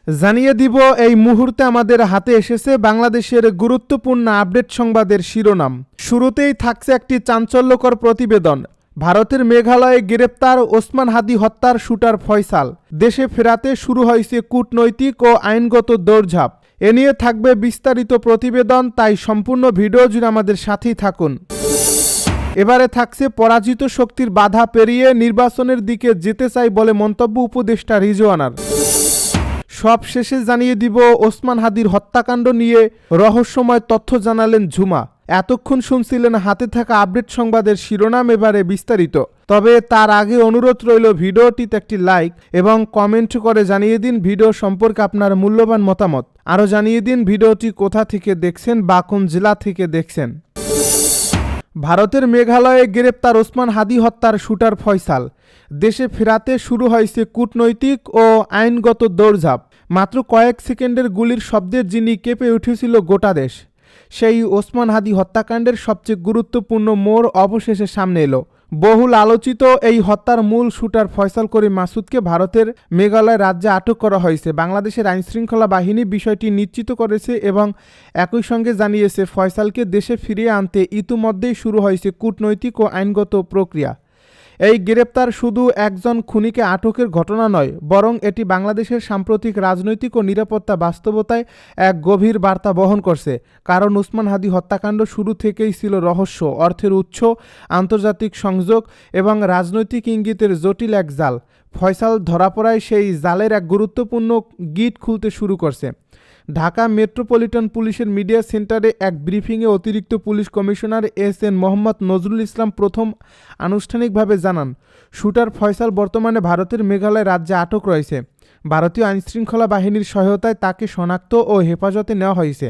জানিয়ে দিব এই মুহূর্তে আমাদের হাতে এসেছে বাংলাদেশের গুরুত্বপূর্ণ আপডেট সংবাদের শিরোনাম। শুরুতেই থাকছে একটি চাঞ্চল্যকর প্রতিবেদন। ভারতের মেঘালয়ে গ্রেপ্তার ওসমান হাদি হত্যার শুটার ফয়সাল। দেশে ফেরাতে শুরু হয়েছে কূটনৈতিক ও আইনগত দৌড়ঝাঁপ। এ নিয়ে থাকবে বিস্তারিত প্রতিবেদন, তাই সম্পূর্ণ ভিডিও জুড়ে আমাদের সাথেই থাকুন। এবারে থাকছে পরাজিত শক্তির বাধা পেরিয়ে নির্বাচনের দিকে যেতে চাই বলে মন্তব্য উপদেষ্টা রিজওয়ানার। সব শেষে জানিয়ে দিব ওসমান হাদির হত্যাকাণ্ড নিয়ে রহস্যময় তথ্য জানালেন ঝুমা। এতক্ষণ শুনছিলেন হাতে থাকা আপডেট সংবাদের শিরোনাম, এবারে বিস্তারিত। তবে তার আগে অনুরোধ রইল ভিডিওটিতে একটি লাইক এবং কমেন্ট করে জানিয়ে দিন ভিডিও সম্পর্কে আপনার মূল্যবান মতামত। আরও জানিয়ে দিন ভিডিওটি কোথা থেকে দেখছেন বা কোন জেলা থেকে দেখছেন। ভারতের মেঘালয়ে গ্রেপ্তার ওসমান হাদি হত্যার শুটার ফয়সাল। দেশে ফেরাতে শুরু হয়েছে কূটনৈতিক ও আইনগত দৌড়ঝাঁপ। মাত্র কয়েক সেকেন্ডের গুলির শব্দে যিনি কেঁপে উঠেছিল গোটা দেশ, সেই ওসমান হাদি হত্যাকাণ্ডের সবচেয়ে গুরুত্বপূর্ণ মোড় অবশেষে সামনে এলো। বহুল আলোচিত এই হত্যার মূল শুটার ফয়সাল করিম মাসুদকে ভারতের মেঘালয় রাজ্যে আটক করা হয়েছে। বাংলাদেশের আইনশৃঙ্খলা বাহিনী বিষয়টি নিশ্চিত করেছে এবং একই সঙ্গে জানিয়েছে ফয়সালকে দেশে ফিরিয়ে আনতে ইতিমধ্যেই শুরু হয়েছে কূটনৈতিক ও আইনগত প্রক্রিয়া। এই গ্রেপ্তার শুধু একজন খুনিকে আটকের ঘটনা নয়, বরং এটি বাংলাদেশের সাম্প্রতিক রাজনৈতিক ও নিরাপত্তা বাস্তবতায় এক গভীর বার্তা বহন করছে। কারণ ওসমান হাদি হত্যাকাণ্ড শুরু থেকেই ছিল রহস্য, অর্থের উৎস, আন্তর্জাতিক সংযোগ এবং রাজনৈতিক ইঙ্গিতের জটিল এক জাল। ফয়সাল ধরা পড়ায় সেই জালের এক গুরুত্বপূর্ণ গিট খুলতে শুরু করছে। ঢাকা মেট্রোপলিটন পুলিশের মিডিয়া সেন্টারে এক ব্রিফিংয়ে অতিরিক্ত police commissioner S N. Mohammad Nazrul Islam প্রথম আনুষ্ঠানিকভাবে জানান, শুটার ফয়সাল বর্তমানে ভারতের মেঘালয় রাজ্যে আটক রয়েছে। ভারতীয় আইনশৃঙ্খলা বাহিনীর সহায়তায় তাকে শনাক্ত ও হেফাজতে নেওয়া হয়েছে।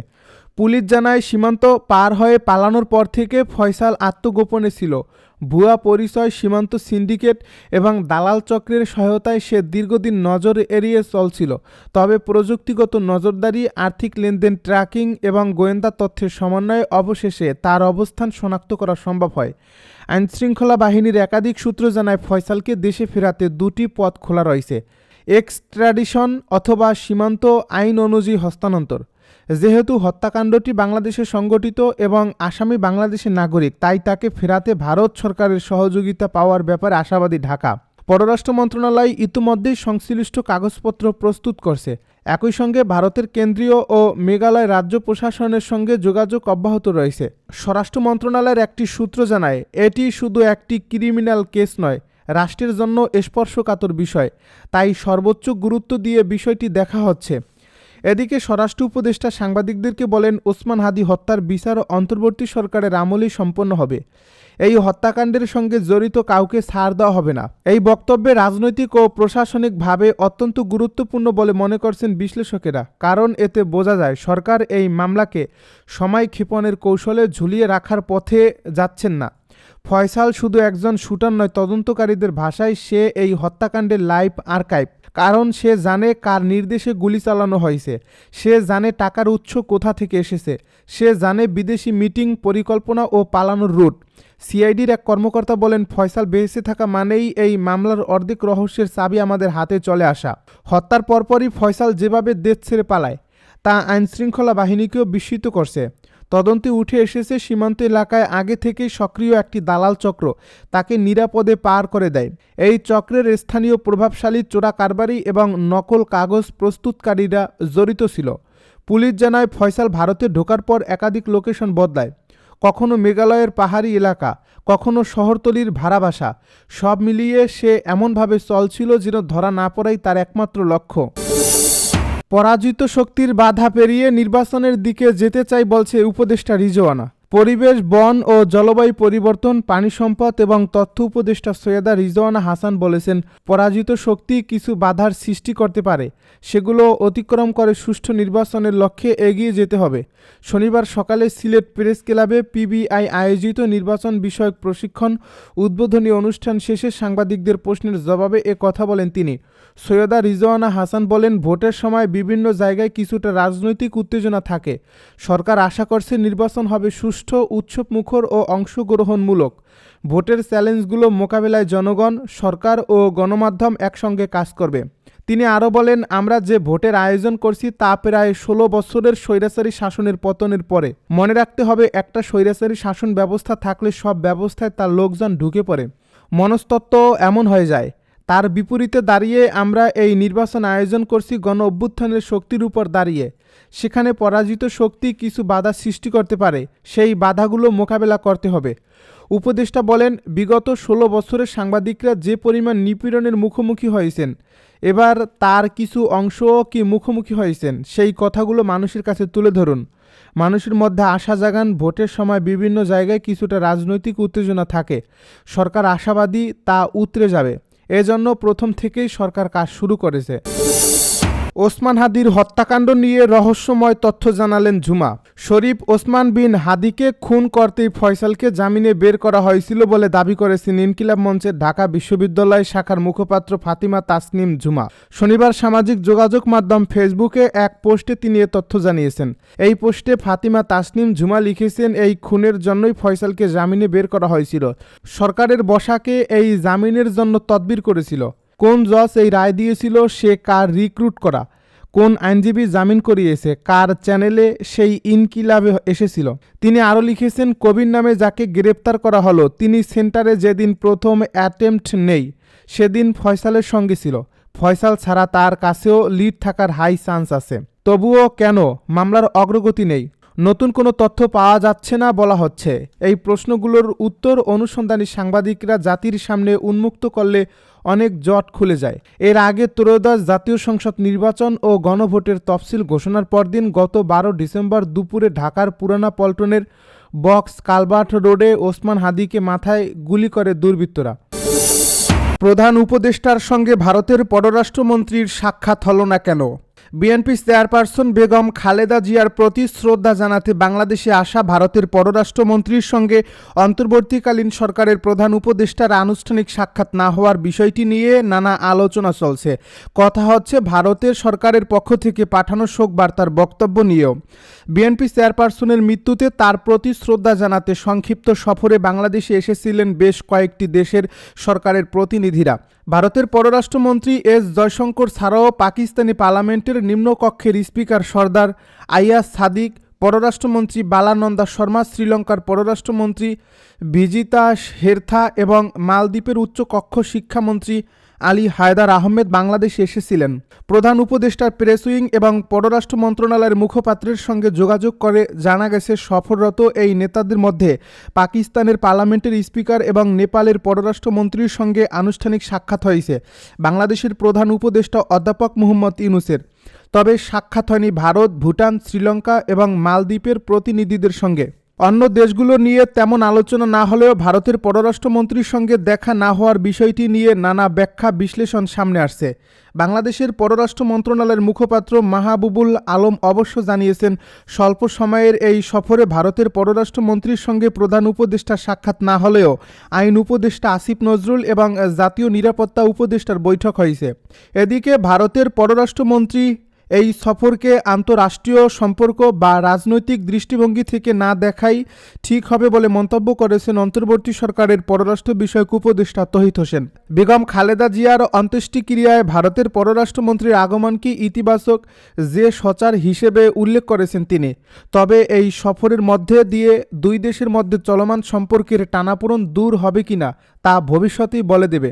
পুলিশ জানায়, সীমান্ত পার হয়ে পালানোর পর থেকে ফয়সাল আত্মগোপনে ছিল। ভুয়া পরিচয়, সীমান্ত সিন্ডিকেট এবং দালাল চক্রের সহায়তায় সে দীর্ঘদিন নজর এড়িয়ে চলছিল। তবে প্রযুক্তিগত নজরদারি, আর্থিক লেনদেন ট্র্যাকিং এবং গোয়েন্দা তথ্যের সমন্বয়ে অবশেষে তার অবস্থান শনাক্ত করা সম্ভব হয়। আইনশৃঙ্খলা বাহিনীর একাধিক সূত্র জানায়, ফয়সালকে দেশে ফেরাতে দুটি পথ খোলা রয়েছে: এক্সট্রাডিশন অথবা সীমান্ত আইন অনুযায়ী হস্তান্তর। যেহেতু হত্যাকাণ্ডটি বাংলাদেশে সংগঠিত এবং আসামি বাংলাদেশের নাগরিক, তাই তাকে ফেরাতে ভারত সরকারের সহযোগিতা পাওয়ার ব্যাপারে আশাবাদী ঢাকা। পররাষ্ট্র মন্ত্রণালয় ইতিমধ্যেই সংশ্লিষ্ট কাগজপত্র প্রস্তুত করছে। একই সঙ্গে ভারতের কেন্দ্রীয় ও মেঘালয় রাজ্য প্রশাসনের সঙ্গে যোগাযোগ অব্যাহত রয়েছে। স্বরাষ্ট্র মন্ত্রণালয়ের একটি সূত্র জানায়, এটি শুধু একটি ক্রিমিনাল কেস নয়, রাষ্ট্রের জন্য স্পর্শকাতর বিষয়, তাই সর্বোচ্চ গুরুত্ব দিয়ে বিষয়টি দেখা হচ্ছে। এদিকে স্বরাষ্ট্র উপদেষ্টা সাংবাদিকদেরকে বলেন, ওসমান হাদি হত্যার বিচার অন্তর্বর্তী সরকারের আমলেই সম্পন্ন হবে। এই হত্যাকাণ্ডের সঙ্গে জড়িত কাউকে ছাড় দেওয়া হবে না। এই বক্তব্যে রাজনৈতিক ও প্রশাসনিকভাবে অত্যন্ত গুরুত্বপূর্ণ বলে মনে করছেন বিশ্লেষকেরা। কারণ এতে বোঝা যায় সরকার এই মামলাকে সময় ক্ষেপণের কৌশলে ঝুলিয়ে রাখার পথে যাচ্ছেন না। ফয়সাল শুধু একজন শুটার নয়, তদন্তকারীদের ভাষায় সে এই হত্যাকাণ্ডের লাইভ আর্কাইভ। কারণ সে জানে কার নির্দেশে গুলি চালানো হয়েছে, সে জানে টাকার উৎস কোথা থেকে এসেছে, সে জানে বিদেশি মিটিং, পরিকল্পনা ও পালানোর রুট। সিআইডির এক কর্মকর্তা বলেন, ফয়সাল বেঁচে থাকা মানেই এই মামলার অর্ধেক রহস্যের চাবি আমাদের হাতে চলে আসা। হত্যার পরপরই ফয়সাল যেভাবে দেশ ছেড়ে পালায়, তা আইনশৃঙ্খলা বাহিনীকেও বিস্মিত করছে। তদন্তে উঠে এসেছে, সীমান্ত এলাকায় আগে থেকেই সক্রিয় একটি দালাল চক্র তাকে নিরাপদে পার করে দেয়। এই চক্রের স্থানীয় প্রভাবশালী চোরা কারবারি এবং নকল কাগজ প্রস্তুতকারীরা জড়িত ছিল। পুলিশ জানায়, ফয়সাল ভারতে ঢোকার পর একাধিক লোকেশন বদলায়। কখনো মেঘালয়ের পাহাড়ি এলাকা, কখনো শহরতলির ভাড়া বাসা। সব মিলিয়ে সে এমনভাবে চলছিল যেন ধরা না পড়াই তার একমাত্র লক্ষ্য। পরাজিত শক্তির বাধা পেরিয়ে নির্বাচনের দিকে যেতে চাই বলছে উপদেষ্টা রিজওয়ানা। পরিবেশ, বন ও জলবায়ু পরিবর্তন, পানি সম্পদ এবং তথ্য উপদেষ্টা সৈয়দা রিজওয়ানা হাসান বলেছেন, পরাজিত শক্তি কিছু বাধার সৃষ্টি করতে পারে, সেগুলো অতিক্রম করে সুষ্ঠু নির্বাচনের লক্ষ্যে এগিয়ে যেতে হবে। শনিবার সকালে সিলেট প্রেস ক্লাবে পিবিআই আয়োজিত নির্বাচন বিষয়ক প্রশিক্ষণ উদ্বোধনী অনুষ্ঠান শেষে সাংবাদিকদের প্রশ্নের জবাবে এ কথা বলেন তিনি। সৈয়দা রিজওয়ানা হাসান বলেন, ভোটের সময় বিভিন্ন জায়গায় কিছুটা রাজনৈতিক উত্তেজনা থাকে। সরকার আশা করছে নির্বাচন হবে সুষ্ঠু, উৎসবমুখর ও অংশগ্রহণমূলক। ভোটের চ্যালেঞ্জগুলো মোকাবেলায় জনগণ, সরকার ও গণমাধ্যম একসঙ্গে কাজ করবে। তিনি আরও বলেন, আমরা যে ভোটের আয়োজন করছি তা প্রায় ১৬ বছরের স্বৈরাচারী শাসনের পতনের পরে। মনে রাখতে হবে, একটা স্বৈরাচারী শাসন ব্যবস্থা থাকলে সব ব্যবস্থায় তার লোকজন ঢুকে পড়ে, মনস্তত্ত্ব এমন হয়ে যায়। তার বিপরীতে দাঁড়িয়ে আমরা এই নির্বাচন আয়োজন করছি গণ অভ্যুত্থানের শক্তির উপর দাঁড়িয়ে। সেখানে পরাজিত শক্তি কিছু বাধা সৃষ্টি করতে পারে, সেই বাধাগুলো মোকাবেলা করতে হবে। উপদেষ্টা বলেন, বিগত ১৬ বছরের সাংবাদিকরা যে পরিমাণ নিপীড়নের মুখোমুখি হয়েছেন, এবার তার কিছু অংশও কি মুখোমুখি হয়েছেন, সেই কথাগুলো মানুষের কাছে তুলে ধরুন। মানুষের মধ্যে আশা জাগান। ভোটের সময় বিভিন্ন জায়গায় কিছুটা রাজনৈতিক উত্তেজনা থাকে, সরকার আশাবাদী তা উতরে যাবে। এজন্য প্রথম থেকেই সরকার কাজ শুরু করেছে। ওসমান হাদির হত্যাকাণ্ড নিয়ে রহস্যময় তথ্য জানালেন ঝুমা। শরীফ ওসমান বিন হাদিকে খুন করতেই ফয়সালকে জামিনে বের করা হয়েছিল বলে দাবি করেছেন ইনকিলাব মঞ্চের ঢাকা বিশ্ববিদ্যালয় শাখার মুখপাত্র ফাতিমা তাসনিম ঝুমা। শনিবার সামাজিক যোগাযোগ মাধ্যম ফেসবুকে এক পোস্টে তিনি এ তথ্য জানিয়েছেন। এই পোস্টে ফাতিমা তাসনিম ঝুমা লিখেছেন, এই খুনের জন্যই ফয়সালকে জামিনে বের করা হয়েছিল। সরকারের বসাকে এই জামিনের জন্য তদবির করেছিল। কোন জজ এই রায় দিয়েছিল, সে কার রিক্রুট করা, কোন আইনজীবী জামিন করিয়েছে, কার চ্যানেলে সেই ইনকিলাবে এসেছিল। তিনি আরও লিখেছেন, কবির নামে যাকে গ্রেপ্তার করা হলো, তিনি সেন্টারে যেদিন প্রথম অ্যাটেম্পট নেই সেদিন ফয়সালের সঙ্গে ছিল। ফয়সাল ছাড়া তার কাছেও লিড থাকার হাই চান্স আছে। তবুও কেন মামলার অগ্রগতি নেই? নতুন কোনো তথ্য পাওয়া যাচ্ছে না বলা হচ্ছে। এই প্রশ্নগুলোর উত্তর অনুসন্ধানী সাংবাদিকরা জাতির সামনে উন্মুক্ত করলে অনেক জট খুলে যায়। এর আগে ত্রয়োদশ জাতীয় সংসদ নির্বাচন ও গণভোটের তফসিল ঘোষণার পরদিন গত ১২ ডিসেম্বর দুপুরে ঢাকার পুরানা পল্টনের বক্স কালভার্ট রোডে ওসমান হাদিকে মাথায় গুলি করে দুর্বৃত্তরা। প্রধান উপদেষ্টার সঙ্গে ভারতের পররাষ্ট্রমন্ত্রীর সাক্ষাৎ হলো না কেন? বিএনপি চেয়ারপারসন বেগম খালেদা জিয়ার প্রতি শ্রদ্ধা জানাতে বাংলাদেশে আসা ভারতের পররাষ্ট্রমন্ত্রীর সঙ্গে অন্তর্বর্তীকালীন সরকারের প্রধান উপদেষ্টার আনুষ্ঠানিক সাক্ষাৎ না হওয়ার বিষয়টি নিয়ে নানা আলোচনা চলছে। কথা হচ্ছে ভারতের সরকারের পক্ষ থেকে পাঠানো শোক বার্তার বক্তব্য নিয়েও। বিএনপি চেয়ারপারসনের মৃত্যুতে তার প্রতি শ্রদ্ধা জানাতে সংক্ষিপ্ত সফরে বাংলাদেশে এসেছিলেন বেশ কয়েকটি দেশের সরকারের প্রতিনিধিরা। ভারতের পররাষ্ট্রমন্ত্রী এস জয়শঙ্কর ছাড়াও পাকিস্তানি পার্লামেন্টের নিম্নকক্ষের স্পিকার সর্দার আইয়াজ সাদিক, পররাষ্ট্রমন্ত্রী বালানন্দা শর্মা, শ্রীলঙ্কার পররাষ্ট্রমন্ত্রী ভিজিতা হেরথা এবং মালদ্বীপের উচ্চকক্ষ শিক্ষামন্ত্রী আলী হায়দার আহমেদ বাংলাদেশে এসেছিলেন। প্রধান উপদেষ্টার প্রেস উইং এবং পররাষ্ট্র মন্ত্রণালয়ের মুখপাত্রের সঙ্গে যোগাযোগ করে জানা গেছে, সফররত এই নেতাদের মধ্যে পাকিস্তানের পার্লামেন্টের স্পিকার এবং নেপালের পররাষ্ট্রমন্ত্রীর সঙ্গে আনুষ্ঠানিক সাক্ষাৎ হয়েছে বাংলাদেশের প্রধান উপদেষ্টা অধ্যাপক মুহম্মদ ইউনূসের। তবে সাক্ষাৎ হয়নি ভারত, ভুটান, শ্রীলঙ্কা এবং মালদ্বীপের প্রতিনিধিদের সঙ্গে। অন্য দেশগুলো নিয়ে তেমন আলোচনা না হলেও ভারতের পররাষ্ট্রমন্ত্রীর সঙ্গে দেখা না হওয়ার বিষয়টি নিয়ে নানা ব্যাখ্যা বিশ্লেষণ সামনে আসছে। বাংলাদেশের পররাষ্ট্র মন্ত্রণালয়ের মুখপাত্র মাহবুবুল আলম অবশ্য জানিয়েছেন, স্বল্প সময়ের এই সফরে ভারতের পররাষ্ট্রমন্ত্রীর সঙ্গে প্রধান উপদেষ্টার সাক্ষাৎ না হলেও আইন উপদেষ্টা আসিফ নজরুল এবং জাতীয় নিরাপত্তা উপদেষ্টার বৈঠক হয়েছে। এদিকে ভারতের পররাষ্ট্রমন্ত্রী এই সফরকে আন্তঃরাষ্ট্রীয় সম্পর্ক বা রাজনৈতিক দৃষ্টিভঙ্গি থেকে না দেখাই ঠিক হবে বলে মন্তব্য করেছেন অন্তর্বর্তী সরকারের পররাষ্ট্র বিষয়ক উপদেষ্টা তৌহিদ হোসেন। বেগম খালেদা জিয়ার অন্ত্যেষ্টিক্রিয়ায় ভারতের পররাষ্ট্রমন্ত্রীর আগমনকে ইতিবাচক যে সচার হিসেবে উল্লেখ করেছেন তিনি। তবে এই সফরের মধ্যে দিয়ে দুই দেশের মধ্যে চলমান সম্পর্কের টানাপোড়েন দূর হবে কিনা তা ভবিষ্যতেই বলে দেবে।